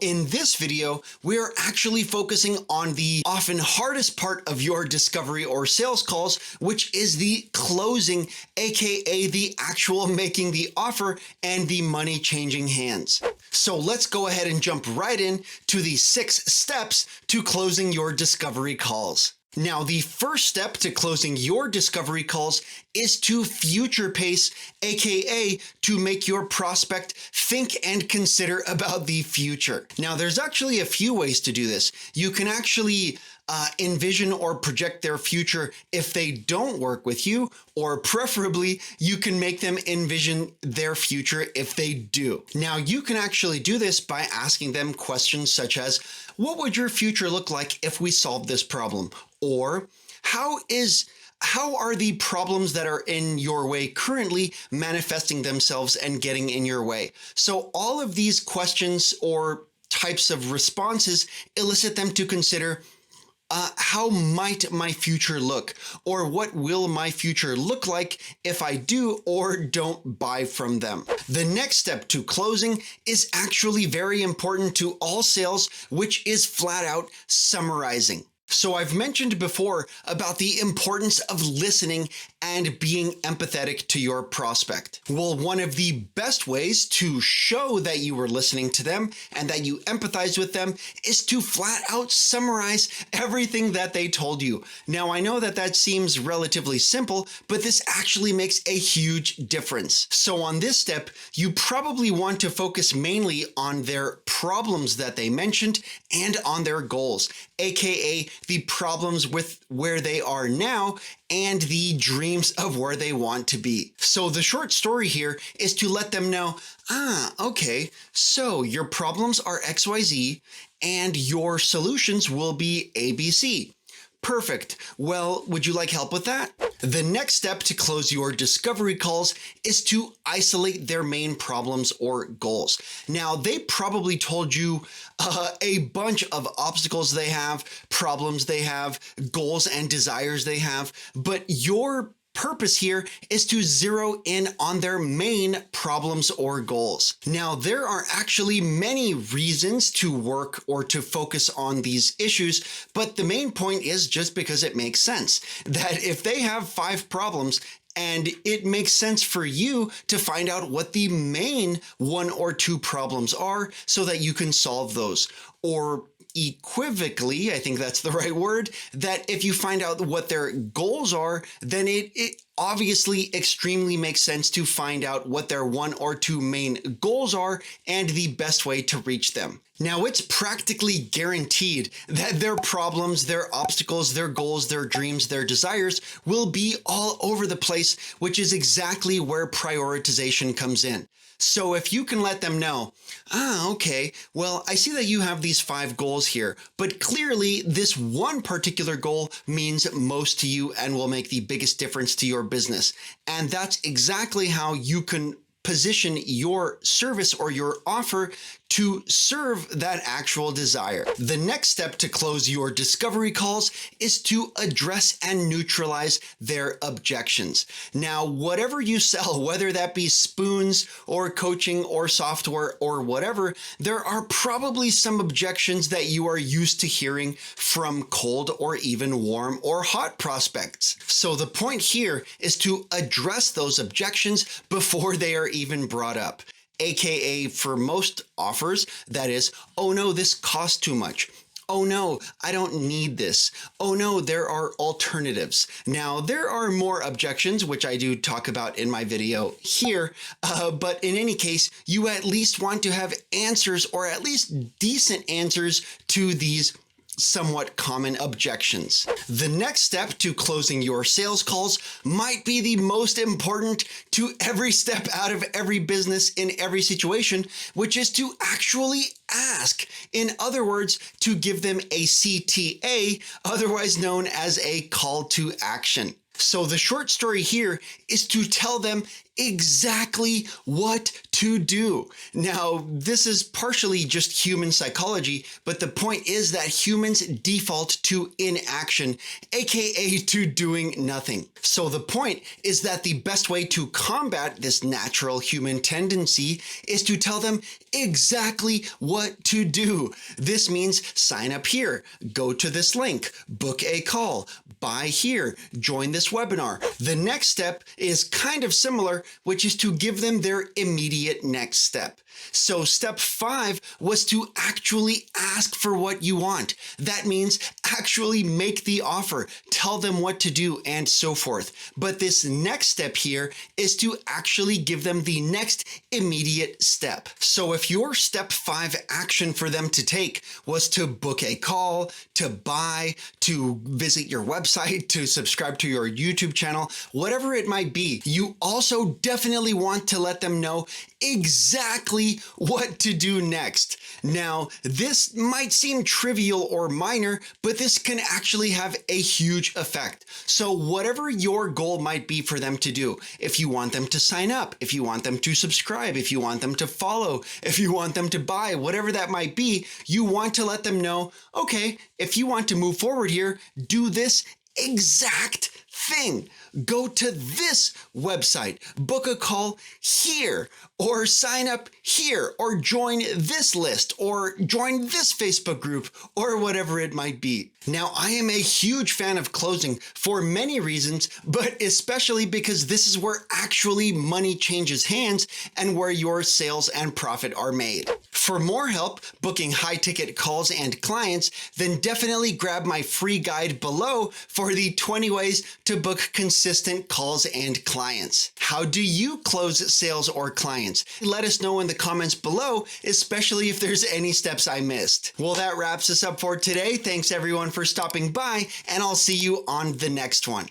In this video, we're actually focusing on the often hardest part of your discovery or sales calls, which is the closing, aka the actual making the offer and the money changing hands. So let's go ahead and jump right in to the 6 steps to closing your discovery calls. Now, the first step to closing your discovery calls is to future pace, aka to make your prospect think and consider about the future. Now, there's actually a few ways to do this. You can actually envision or project their future if they don't work with you, or preferably you can make them envision their future if they do. Now, you can actually do this by asking them questions such as, what would your future look like if we solved this problem? Or how are the problems that are in your way currently manifesting themselves and getting in your way? So all of these questions or types of responses elicit them to consider, how might my future look? Or what will my future look like if I do or don't buy from them? The next step to closing is actually very important to all sales, which is flat out summarizing. So I've mentioned before about the importance of listening and being empathetic to your prospect. Well, one of the best ways to show that you were listening to them and that you empathize with them is to flat out summarize everything that they told you. Now, I know that seems relatively simple, but this actually makes a huge difference. So on this step, you probably want to focus mainly on their problems that they mentioned and on their goals, aka the problems with where they are now and the dreams of where they want to be. So the short story here is to let them know, okay, so your problems are XYZ and your solutions will be ABC. Perfect. Well, would you like help with that? The next step to close your discovery calls is to isolate their main problems or goals. Now, they probably told you a bunch of obstacles they have, problems they have, goals and desires they have, but your purpose here is to zero in on their main problems or goals. Now, there are actually many reasons to work or to focus on these issues, but the main point is just because it makes sense that if they have 5 problems, and it makes sense for you to find out what the main 1 or 2 problems are so that you can solve those. Or equivocally, I think that's the right word, that if you find out what their goals are, then it obviously extremely makes sense to find out what their 1 or 2 main goals are and the best way to reach them. Now, it's practically guaranteed that their problems, their obstacles, their goals, their dreams, their desires will be all over the place, which is exactly where prioritization comes in. So if you can let them know, okay, well, I see that you have these 5 goals here, but clearly this one particular goal means most to you and will make the biggest difference to your business. And that's exactly how you can position your service or your offer to serve that actual desire. The next step to close your discovery calls is to address and neutralize their objections. Now, whatever you sell, whether that be spoons or coaching or software or whatever, there are probably some objections that you are used to hearing from cold or even warm or hot prospects. So the point here is to address those objections before they are even brought up. AKA for most offers, that is, oh no, this costs too much. Oh no, I don't need this. Oh no, there are alternatives. Now, there are more objections, which I do talk about in my video here, but in any case, you at least want to have answers or at least decent answers to these somewhat common objections. The next step to closing your sales calls might be the most important to every step out of every business in every situation, which is to actually ask. In other words, to give them a CTA, otherwise known as a call to action. So the short story here is to tell them exactly what to do. Now, this is partially just human psychology, but the point is that humans default to inaction, aka to doing nothing. So the point is that the best way to combat this natural human tendency is to tell them exactly what to do. This means sign up here, go to this link, book a call, buy here, join this webinar. The next step is kind of similar, which is to give them their immediate next step. So step 5 was to actually ask for what you want. That means actually make the offer, tell them what to do, and so forth. But this next step here is to actually give them the next immediate step. So if your step 5 action for them to take was to book a call, to buy, to visit your website, to subscribe to your YouTube channel, whatever it might be, you also definitely want to let them know exactly what to do next. Now, this might seem trivial or minor, but this can actually have a huge effect. So whatever your goal might be for them to do, if you want them to sign up, if you want them to subscribe, if you want them to follow, if you want them to buy, whatever that might be, you want to let them know, okay, if you want to move forward here, do this exact thing. Go to this website, book a call here, or sign up here, or join this list, or join this Facebook group, or whatever it might be. Now, I am a huge fan of closing for many reasons, but especially because this is where actually money changes hands and where your sales and profit are made. For more help booking high-ticket calls and clients, then definitely grab my free guide below for the 20 ways to book consistent calls and clients. How do you close sales or clients? Let us know in the comments below, especially if there's any steps I missed. Well, that wraps us up for today. Thanks everyone for stopping by, and I'll see you on the next one.